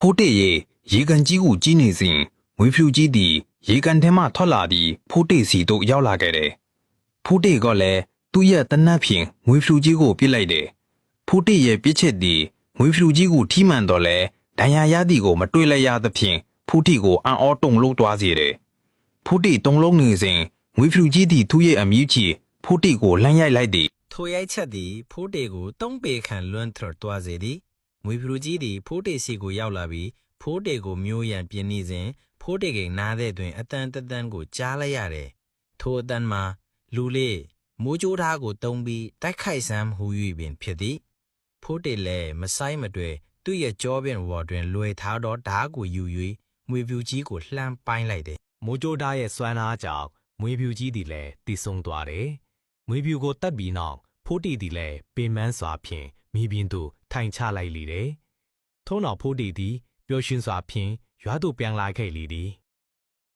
ဖိုးတေရဲ့ရေကန်ကြီးကိုကြီးနေစဉ်ငွေဖြူကြီးသည်ရေကန်ထဲမှထွက်လာပြီးဖိုးတေစီသို့ရောက်လာခဲ့တယ်။ဖိုးတေကလည်းသူ့ရဲ့တနတ်ဖြင့်ငွေဖြူကြီးကိုပစ်လိုက်တယ်။ဖိုးတေရဲ့ပစ်ချက်သည်ငွေဖြူကြီးကိုထိမှန်တော့လဲဒဏ်ရာရသည်ကိုမတွေ့လိုက်ရသဖြင့်ဖိုးတေကိုအံ့ဩတုန်လှုပ်သွားစေတယ်။ဖိုးတေတုန်လှုပ်နေစဉ်ငွေဖြူကြီးသည်သူ့ရဲ့အမြူးချီဖိုးတေကိုလှမ်းရိုက်လိုက်သည်။ ထိုရိုက်ချက်သည်ဖိုးတေကိုတုံးပေခံလွန်းထသွားစေသည်ငွေဖြူကြီးသည်ဖိုးတေစီကိုရောက်လာပြီးဖိုးတေကိုမျိုးရန်ပြင်းနေစဉ်ဖိုးတေကနားတဲ့တွင်အတန်တန်ကိုကြားလိုက်ရတယ်ထိုအတန်မှာလူလေးမိုးကြိုးသားကိုတုံးပြီးတိုက်ခိုက်စမ်းဟူ၍ပင်ဖြစ်သည်ဖိုးတေလည်းမဆိုင်မတွေ့သူ့ရဲ့ကြောပင်ဝေါ်တွင်လွယ်ထားသောဓားကိုယူ၍ငွေဖြူကြီးကိုလှမ်းပိုင်းလိုက်တယ်မိုးကြိုးသားရဲ့စွမ်းအားကြောင့်ငွေဖြူကြီးသည်လည်းတည်ဆုံသွားတယ်ငွေဖြူကိုတတ်ပြီးနောက်ဖိုးတေသည်လည်းပင်မန်းစွာဖြင့်မိပြင်းသို့ထိုင်ချလိုက်လေတယ်ထို့နောက်ဖိုးတေသည်ပျော်ရွှင်စွာဖြင့်ရွာသို့ပြန်လာခဲ့လေသည်